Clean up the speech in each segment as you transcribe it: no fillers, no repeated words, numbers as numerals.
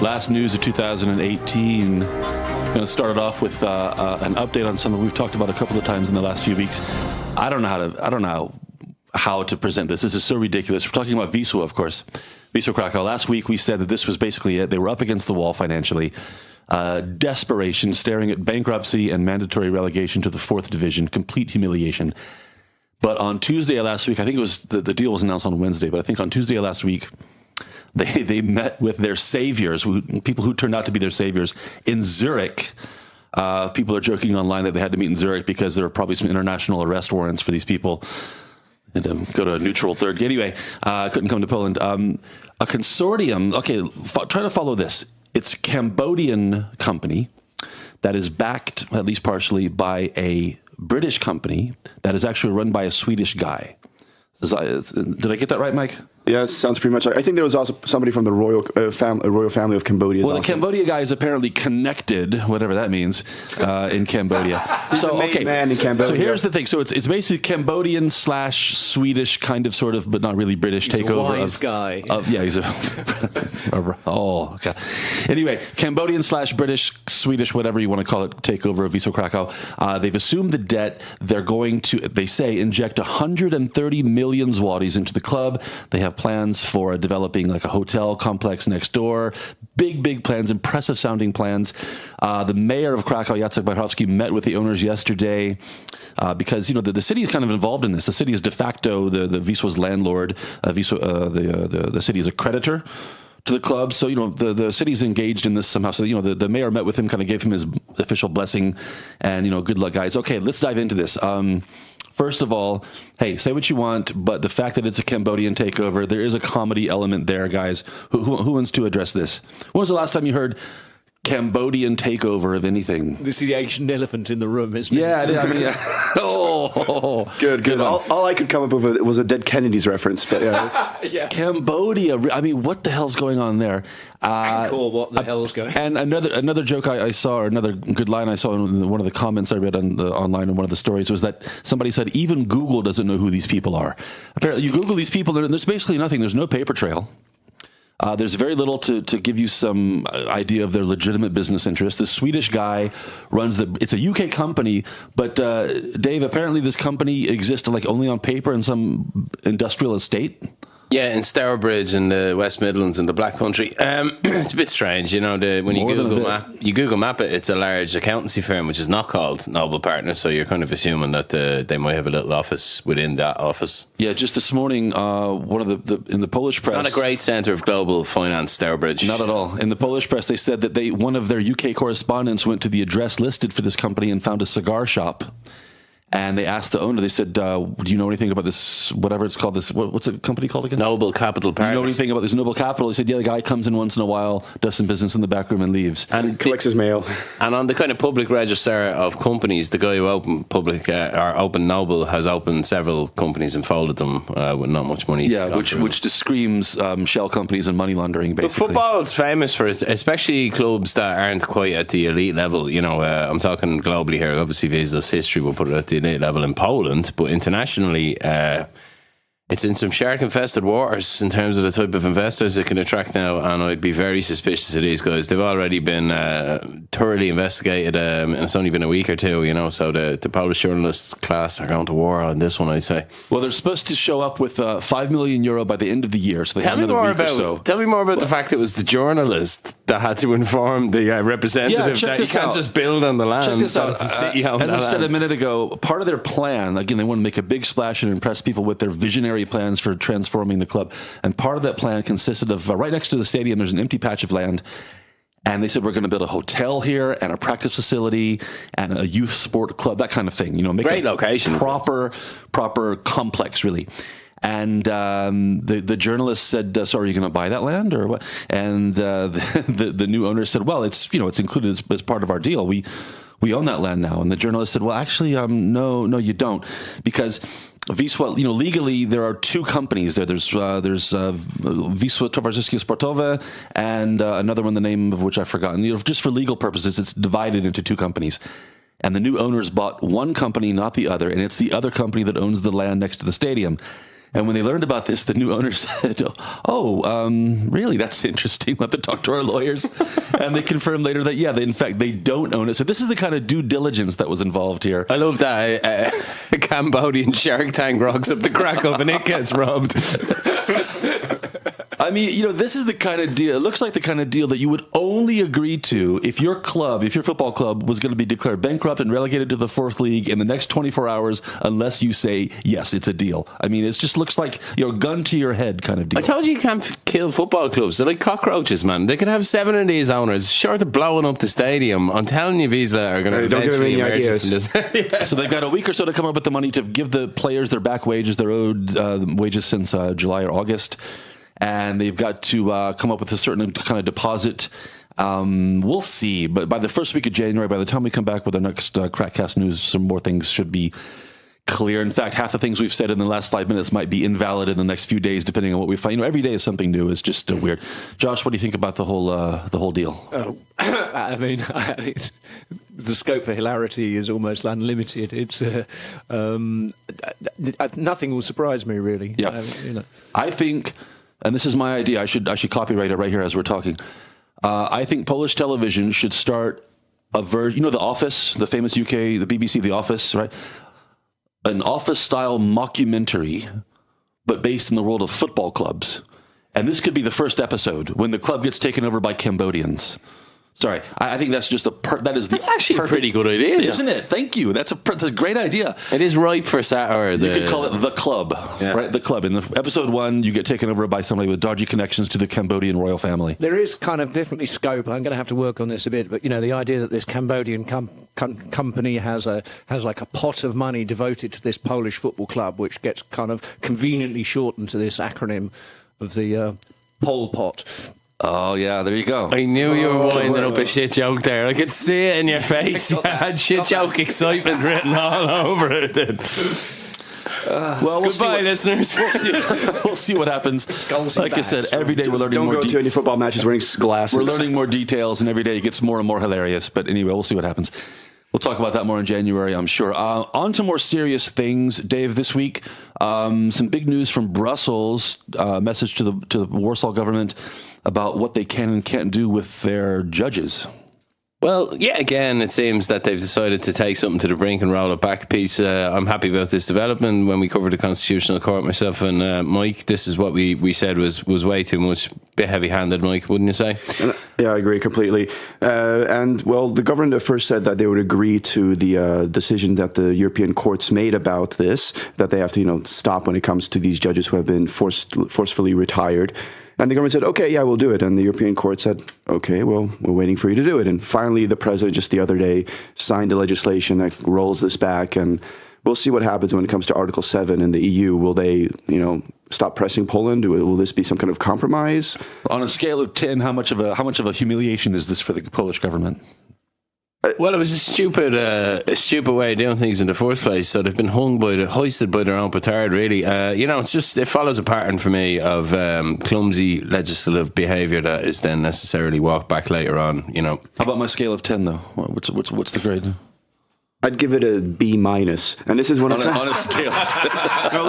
Last news of 2018. Going to start it off with an update on something we've talked about a couple of times in the last few weeks. I don't know how to present this. This is so ridiculous. We're talking about Wisła, of course. Wisła Kraków. Last week we said that this was basically it. They were up against the wall financially. Desperation, staring at bankruptcy and mandatory relegation to the 4th division. Complete humiliation. But on Tuesday of last week, I think it was the deal was announced on Wednesday, but I think on Tuesday of last week, they met with their saviors, people who turned out to be their saviors, in Zurich. People are joking online that they had to meet in Zurich because there were probably some international arrest warrants for these people. And go to a neutral third. Anyway, couldn't come to Poland. A consortium, try to follow this. It's a Cambodian company that is backed, at least partially, by a British company that is actually run by a Swedish guy. Did I get that right, Mike? Yeah, sounds pretty much like. I think there was also somebody from the royal family of Cambodia. Well, the Cambodia guy is apparently connected, whatever that means, in Cambodia. He's the main man in Cambodia. So here's the thing. So it's basically Cambodian / Swedish kind of sort of, but not really British he's takeover. A wise guy. Yeah, he's a. Oh, okay. Anyway, Cambodian / British, Swedish, whatever you want to call it, takeover of Wisła Kraków. They've assumed the debt. They're going to, they say, inject 130 million zlotys into the club. They have plans for developing like a hotel complex next door. Big plans, impressive sounding plans. The mayor of Krakow, Jacek Bajrowski, met with the owners yesterday because, the city is kind of involved in this. The city is de facto the Wisła's landlord. The city is a creditor to the club. So, the city's engaged in this somehow. So, the mayor met with him, kind of gave him his official blessing and, good luck, guys. Okay, let's dive into this. First of all, hey, say what you want, but the fact that it's a Cambodian takeover, there is a comedy element there, guys. Who wants to address this? When was the last time you heard Cambodian takeover of anything? This is the ancient elephant in the room, isn't it? Yeah, Good. All I could come up with was a Dead Kennedys reference, but yeah. Yeah. Cambodia. what the hell's going on there? What the hell's going on? And another joke I saw, or another good line I saw in one of the comments I read online in one of the stories was that somebody said even Google doesn't know who these people are. Apparently, you Google these people, and there's basically nothing. There's no paper trail. There's very little to give you some idea of their legitimate business interests. The Swedish guy runs it's a UK company, but Dave, apparently this company exists like only on paper in some industrial estate. Yeah, in Stourbridge in the West Midlands in the Black Country. It's a bit strange, when you Google Map it, it's a large accountancy firm which is not called Noble Partners, so you're kind of assuming that they might have a little office within that office. Yeah, just this morning, one of the in the Polish press. It's not a great centre of global finance, Stourbridge. Not at all. In the Polish press, they said that one of their UK correspondents went to the address listed for this company and found a cigar shop. And they asked the owner, they said, do you know anything about this, whatever it's called, what's the company called again? Noble Capital Partners. Do you know anything about this Noble Capital? He said, yeah, the guy comes in once in a while, does some business in the back room and leaves. And collects his mail. And on the kind of public register of companies, the guy who opened opened Noble has opened several companies and folded them with not much money. Yeah, which just screams shell companies and money laundering, basically. But football's famous for it, especially clubs that aren't quite at the elite level. I'm talking globally here. Obviously, Wisła's history will put it at the elite level in Poland, but internationally, it's in some shark-infested waters in terms of the type of investors it can attract now, and I'd be very suspicious of these guys. They've already been thoroughly investigated, and it's only been a week or two, so the Polish journalist class are going to war on this one, I'd say. Well, they're supposed to show up with €5 million by the end of the year, so they have another week or so. Tell me more about the fact it was the journalist that had to inform the representative that you can't just build on the land. Check this out. It's a city on As the I said land. a minute ago, part of their plan, again, they want to make a big splash and impress people with their visionary plans for transforming the club. And part of that plan consisted of right next to the stadium, there's an empty patch of land. And they said, we're going to build a hotel here and a practice facility and a youth sport club, that kind of thing. Make great a location. Proper complex, really. And the journalist said, so are you going to buy that land or what? And the new owner said, well, it's included as part of our deal. We own that land now. And the journalist said, well, actually, no, you don't. Because Wisła, legally there are two companies there. There's Wisła Towarzyskie Sportowe and another one, the name of which I've forgotten. Just for legal purposes, it's divided into two companies. And the new owners bought one company, not the other, and it's the other company that owns the land next to the stadium. And when they learned about this, the new owner said, really? That's interesting. Let them talk to our lawyers. And they confirmed later that, in fact, they don't own it. So this is the kind of due diligence that was involved here. I love that a Cambodian Shark Tank rocks up to Krakow and it gets robbed. I mean, this is the kind of deal. It looks like the kind of deal that you would only agree to if your football club was going to be declared bankrupt and relegated to the 4th league in the next 24 hours, unless you say, yes, it's a deal. I mean, it just looks like, gun to your head kind of deal. I told you can't kill football clubs. They're like cockroaches, man. They could have 7 of these owners, short of blowing up the stadium. I'm telling you, Wisła are going to eventually emerge from this. So they've got a week or so to come up with the money to give the players their back wages, their owed wages since July or August. And they've got to come up with a certain kind of deposit. We'll see. But by the first week of January, by the time we come back with our next KrakCast news, some more things should be clear. In fact, half the things we've said in the last 5 minutes might be invalid in the next few days, depending on what we find. Every day is something new. It's just weird. Josh, what do you think about the whole deal? I mean, the scope for hilarity is almost unlimited. It's nothing will surprise me, really. Yeah, I think. And this is my idea. I should copyright it right here as we're talking. I think Polish television should start a version. The Office, the famous UK, the BBC, The Office, right? An Office-style mockumentary, but based in the world of football clubs. And this could be the first episode when the club gets taken over by Cambodians. Sorry, I think that's just that's actually a pretty good idea, isn't it? Thank you. That's a great idea. It is ripe for satire. You could call it The Club, right? The Club. In the episode 1, you get taken over by somebody with dodgy connections to the Cambodian royal family. There is kind of definitely scope. I'm going to have to work on this a bit, but the idea that this Cambodian company has like a pot of money devoted to this Polish football club, which gets kind of conveniently shortened to this acronym of the Pol Pot. Oh, yeah, there you go. I knew you were winding up a shit joke there. I could see it in your face. You had shit joke excitement written all over it. Well, goodbye, listeners. We'll see what happens. Like I said, every day we're learning more. Don't go to any football matches wearing glasses. We're learning more details, and every day it gets more and more hilarious. But anyway, we'll see what happens. We'll talk about that more in January, I'm sure. On to more serious things, Dave. This week, some big news from Brussels. Message to the Warsaw government about what they can and can't do with their judges. Well, yeah, again, it seems that they've decided to take something to the brink and roll it back a piece. I'm happy about this development. When we covered the Constitutional Court, myself and Mike, this is what we said was way too much. Bit heavy-handed, Mike, wouldn't you say? Yeah, I agree completely. The government at first said that they would agree to the decision that the European courts made about this, that they have to, stop when it comes to these judges who have been forcefully retired. And the government said, okay, yeah, we'll do it. And the European court said, okay, well, we're waiting for you to do it. And finally, the president just the other day signed the legislation that rolls this back. And we'll see what happens when it comes to Article 7 in the EU. Will they, stop pressing Poland? Will this be some kind of compromise? On a scale of 10, how much of a humiliation is this for the Polish government? Well, it was a stupid way of doing things in the first place. So they've been hoisted by their own petard, really. It follows a pattern for me of clumsy legislative behaviour that is then necessarily walked back later on. How about my scale of 10 though? What's the grade? I'd give it a B-, and this is one on a scale of 10. No,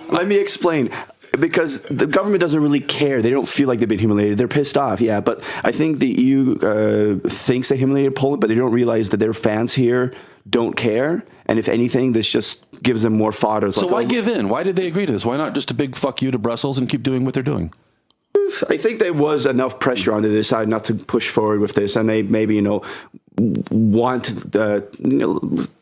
let me explain. Because the government doesn't really care. They don't feel like they've been humiliated. They're pissed off, yeah. But I think the EU thinks they humiliated Poland, but they don't realize that their fans here don't care. And if anything, this just gives them more fodder. So why give in? Why did they agree to this? Why not just a big fuck you to Brussels and keep doing what they're doing? I think there was enough pressure on them to decide not to push forward with this, and they maybe want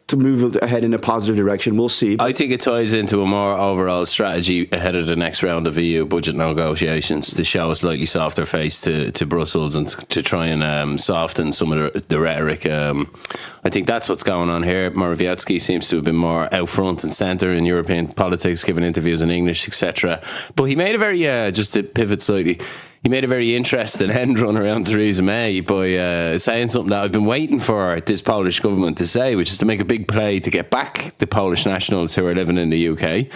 to move ahead in a positive direction. We'll see. I think it ties into a more overall strategy ahead of the next round of EU budget negotiations to show a slightly softer face to Brussels and to try and soften some of the rhetoric. I think that's what's going on here. Morawiecki seems to have been more out front and centre in European politics, giving interviews in English, etc. But he made a very, just to pivot slightly, he made a very interesting end run around Theresa May by saying something that I've been waiting for this Polish government to say, which is to make a big play to get back the Polish nationals who are living in the UK.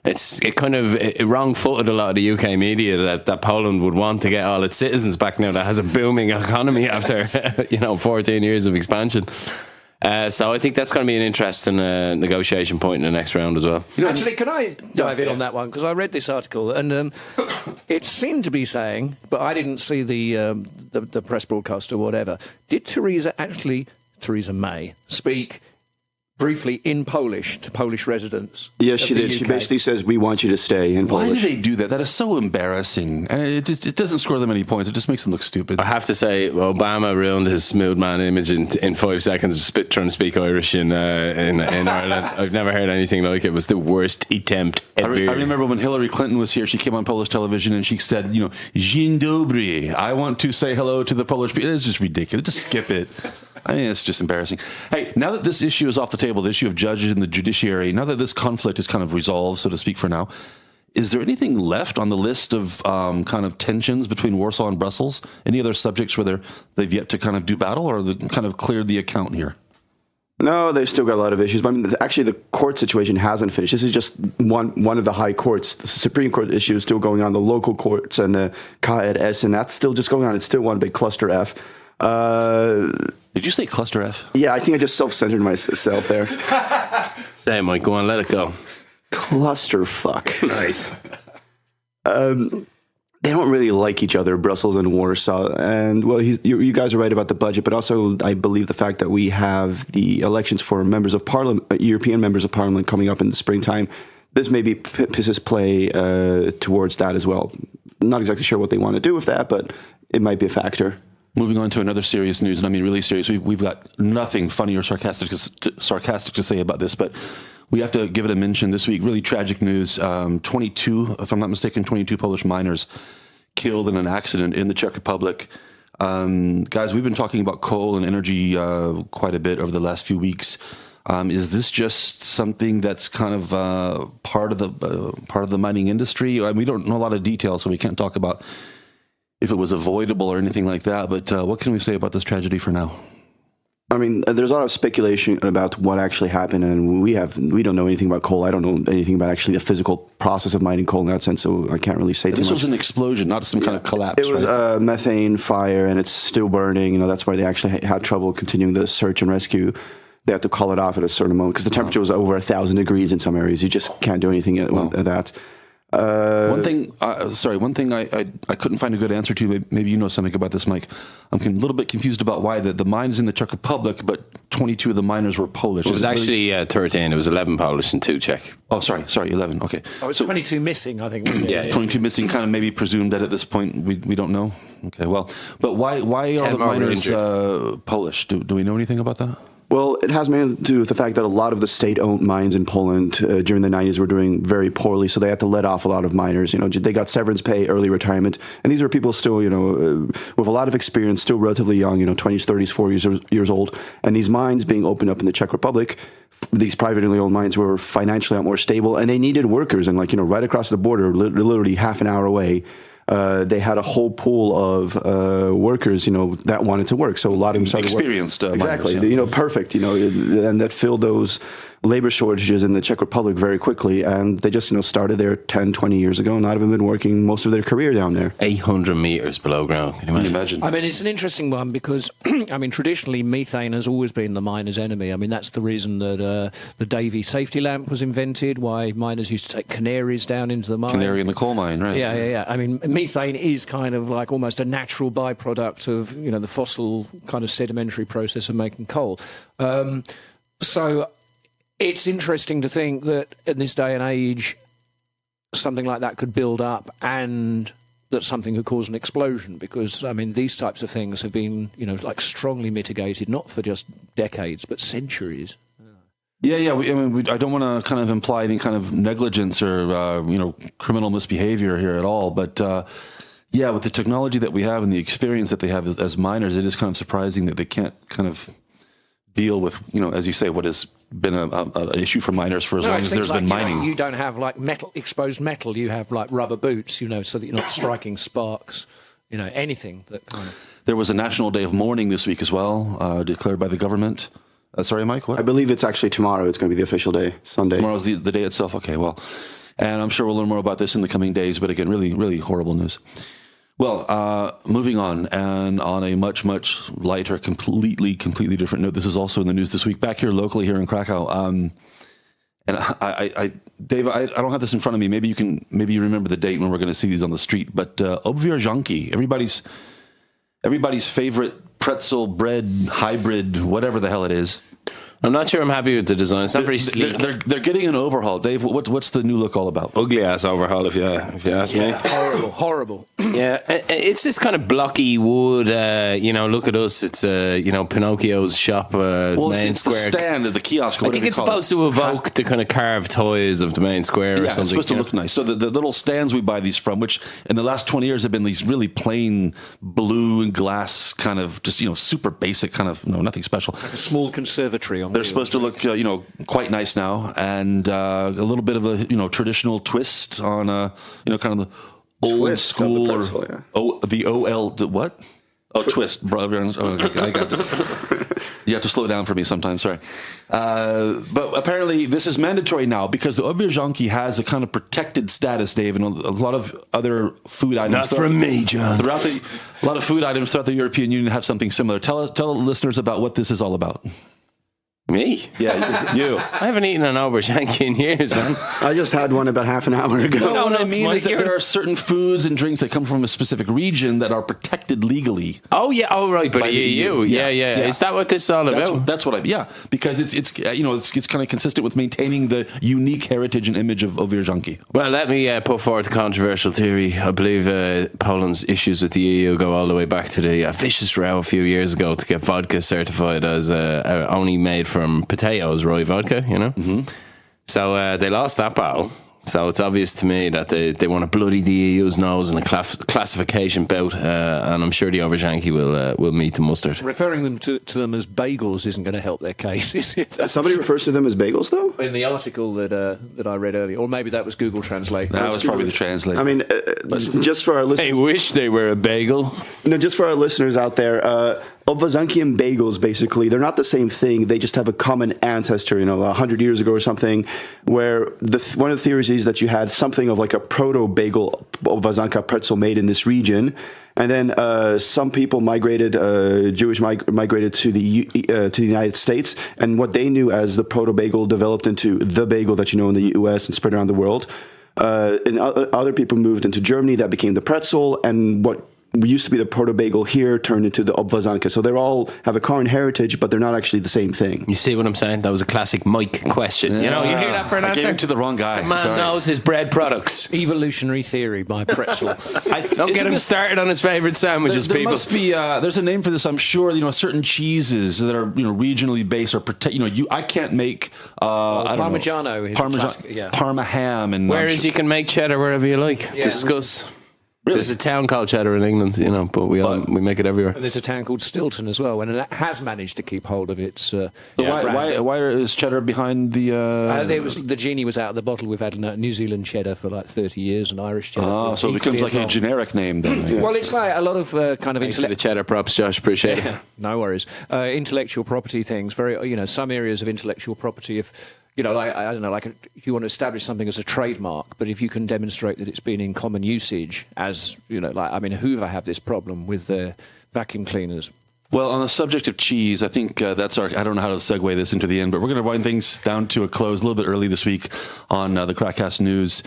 It kind of wrong-footed a lot of the UK media that Poland would want to get all its citizens back now that has a booming economy after 14 years of expansion. So I think that's going to be an interesting negotiation point in the next round as well. Actually, can I dive in on that one? Because I read this article and it seemed to be saying, but I didn't see the press broadcast or whatever. Did Theresa May, speak briefly in Polish to Polish residents? Yes, she did. UK? She basically says, "We want you to stay" in Why Polish. do they do that? That is so embarrassing. And it doesn't score them any points. It just makes them look stupid. I have to say, Obama ruined his smooth man image in 5 seconds, trying to speak Irish in Ireland. I've never heard anything like it. It was the worst attempt ever. I remember when Hillary Clinton was here, she came on Polish television and she said, Dzień dobry. I want to say hello to the Polish people. It's just ridiculous. Just skip it. I mean, it's just embarrassing. Hey, now that this issue is off the table, the issue of judges in the judiciary, now that this conflict is kind of resolved, so to speak, for now, is there anything left on the list of kind of tensions between Warsaw and Brussels? Any other subjects where they've yet to kind of do battle, or they kind of cleared the account here? No, they've still got a lot of issues. But I mean, actually, the court situation hasn't finished. This is just one of the high courts. The Supreme Court issue is still going on. The local courts and the KRS, and that's still just going on. It's still one big cluster F. Did you say cluster F? Yeah, I think I just self-centered myself there. Say, Mike, go on, let it go. Clusterfuck. Nice. They don't really like each other, Brussels and Warsaw. And, well, you guys are right about the budget, but also I believe the fact that we have the elections for members of parliament, European members of parliament coming up in the springtime, this maybe pisses play towards that as well. Not exactly sure what they want to do with that, but it might be a factor. Moving on to another serious news, and I mean really serious. We've got nothing funny or sarcastic to say about this, but we have to give it a mention this week. Really tragic news. 22, if I'm not mistaken, 22 Polish miners killed in an accident in the Czech Republic. Guys, we've been talking about coal and energy quite a bit over the last few weeks. Is this just something that's kind of part of the mining industry? We don't know a lot of details, so we can't talk about if it was avoidable or anything like that. But what can we say about this tragedy for now? I mean, there's a lot of speculation about what actually happened, and we don't know anything about coal. I don't know anything about actually the physical process of mining coal in that sense, so I can't really say too much. This was an explosion, not some kind of collapse. It was a methane fire, and it's still burning. That's why they actually had trouble continuing the search and rescue. They had to call it off at a certain moment because the temperature was over 1,000 degrees in some areas. You just can't do anything at that. One thing I couldn't find a good answer to. Maybe you know something about this, Mike. I'm a little bit confused about why the mines in the Czech Republic, but 22 of the miners were Polish. It was actually 13. It was 11 Polish and 2 Czech. Oh, sorry, 11. Okay. Oh, it's 22 missing, I think. Wasn't it? Yeah. 22 missing. Kind of maybe presumed that at this point we don't know. Okay, well, but why are the miners Polish? Do we know anything about that? Well, it has mainly to do with the fact that a lot of the state-owned mines in Poland during the 90s were doing very poorly, so they had to let off a lot of miners. They got severance pay, early retirement, and these were people still, with a lot of experience, still relatively young, 20s, 30s, 40s years old. And these mines being opened up in the Czech Republic, these privately owned mines were financially a lot more stable, and they needed workers. And right across the border, literally half an hour away, they had a whole pool of workers, that wanted to work. So a lot of them started experienced exactly, miners, yeah. Perfect, and that filled those labor shortages in the Czech Republic very quickly. And they just, started there 10, 20 years ago, and a lot of them have been working most of their career down there. 800 meters below ground. Can you imagine? I mean, it's an interesting one because, traditionally methane has always been the miner's enemy. I mean, that's the reason that the Davy safety lamp was invented, why miners used to take canaries down into the mine. Canary in the coal mine, right? Yeah. I mean, methane is kind of like almost a natural byproduct of, the fossil kind of sedimentary process of making coal. So it's interesting to think that in this day and age, something like that could build up and that something could cause an explosion because, these types of things have been, strongly mitigated, not for just decades, but centuries. Yeah. I don't want to kind of imply any kind of negligence or, criminal misbehavior here at all. But, with the technology that we have and the experience that they have as miners, it is kind of surprising that they can't kind of deal with, as you say, what has been an issue for miners for as long as there's been mining. You don't have exposed metal. You have rubber boots, so that you're not striking sparks. Anything that kind of. There was a national day of mourning this week as well, declared by the government. Sorry, Mike, what? I believe it's actually tomorrow. It's going to be the official day, Sunday. Tomorrow's the day itself. Okay, well, and I'm sure we'll learn more about this in the coming days. But again, really, really horrible news. Well, moving on, and on a much, much lighter, completely different note. This is also in the news this week. Back here locally, here in Krakow, and Dave, I don't have this in front of me. Maybe you remember the date when we're going to see these on the street. But obwarzanki, everybody's favorite pretzel bread hybrid, whatever the hell it is. I'm not sure I'm happy with the design. It's not very sleek. They're getting an overhaul. Dave, what's the new look all about? Ugly ass overhaul, if you ask me. Horrible. Yeah, it's this kind of blocky wood. Look at us. It's Pinocchio's shop. Main it's square. The stand at the kiosk. I think it's supposed to evoke the kind of carved toys of the main square or something. It's supposed to look nice. So the little stands we buy these from, which in the last 20 years have been these really plain blue and glass kind of just super basic kind of nothing special. Like a small conservatory on. They're supposed to look, quite nice now, and a little bit of a, traditional twist on, kind of the old Twist school of the pretzel, the OL, what? Oh, twist, brother. I got this. You have to slow down for me sometimes. Sorry, but apparently this is mandatory now because the obwarzanki has a kind of protected status, Dave, and a lot of other food items. Not from me, John. A lot of food items throughout the European Union have something similar. Tell the listeners about what this is all about. Me? Yeah, you. I haven't eaten an obwarzanki in years, man. I just had one about half an hour ago. No, what I mean is that there are certain foods and drinks that come from a specific region that are protected legally. Oh yeah, right, but By the EU. Yeah. Is that what this is all about? That's what because it's kind of consistent with maintaining the unique heritage and image of obwarzanki. Well, let me put forward a controversial theory. I believe Poland's issues with the EU go all the way back to the vicious row a few years ago to get vodka certified as only made from potatoes, rye vodka, Mm-hmm. So they lost that battle. So it's obvious to me that they want to bloody the EU's nose in a classification bout, and I'm sure the obwarzanki will meet the mustard. Referring them to them as bagels isn't going to help their case, is it? Somebody refers to them as bagels, though? In the article that I read earlier, or maybe that was Google Translate. That was probably the translate. I mean, just for our listeners... I wish they were a bagel. No, just for our listeners out there, obwarzanki and bagels, basically, they're not the same thing. They just have a common ancestor, 100 years ago or something, where one of the theories is that you had something of like a proto-bagel obwarzanka pretzel made in this region. And then some people migrated, migrated to the United States, and what they knew as the proto-bagel developed into the bagel that you know in the U.S. and spread around the world. And other people moved into Germany, that became the pretzel, and what used to be the proto-bagel here turned into the obwarzanka. So they all have a common heritage, but they're not actually the same thing. You see what I'm saying? That was a classic Mike question. You hear that for an answer? I gave it to the wrong guy. The man knows his bread products. Evolutionary theory by pretzel. Don't get him started on his favourite sandwiches, there people. Must be there's a name for this, I'm sure. Certain cheeses that are regionally based or I can't make Parmigiano. Parma ham, and whereas you can make cheddar wherever you like. Yeah. Discuss. Really? There's a town called Cheddar in England, but we make it everywhere. And there's a town called Stilton as well, and it has managed to keep hold of its. Why is Cheddar behind the? The genie was out of the bottle. We've had New Zealand Cheddar for like 30 years, and Irish Cheddar. Oh, so it becomes like a generic name then. Well, it's like a lot of kind of the Cheddar props, Josh. Appreciate it. No worries. Intellectual property things. Very, some areas of intellectual property. If I don't know, if you want to establish something as a trademark, but if you can demonstrate that it's been in common usage, as Hoover have this problem with their vacuum cleaners. Well, on the subject of cheese, I think I don't know how to segue this into the end, but we're going to wind things down to a close a little bit early this week on the KrakCast News.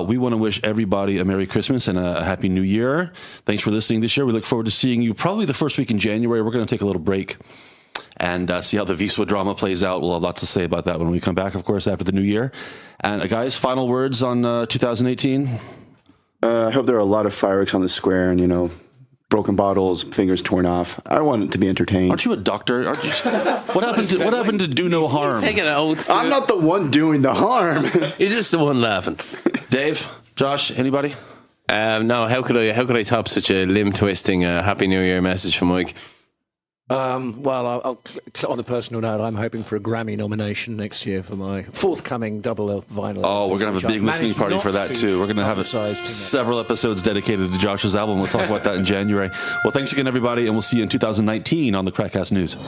We want to wish everybody a Merry Christmas and a Happy New Year. Thanks for listening this year. We look forward to seeing you probably the first week in January. We're going to take a little break and see how the Wisła drama plays out. We'll have lots to say about that when we come back, of course, after the new year. And guys, final words on 2018? I hope there are a lot of fireworks on the square and, broken bottles, fingers torn off. I want it to be entertained. Aren't you a doctor? What happened to do no harm? Taking an oath. I'm not the one doing the harm. You're just the one laughing. Dave, Josh, anybody? No. How could I top such a limb twisting Happy New Year message from Mike? I'll on a personal note, I'm hoping for a Grammy nomination next year for my forthcoming double vinyl. Oh, we're going to have a big listening party for that too. We're going to have several episodes dedicated to Josh's album. We'll talk about that in January. Well, thanks again, everybody, and we'll see you in 2019 on the KrakCast News.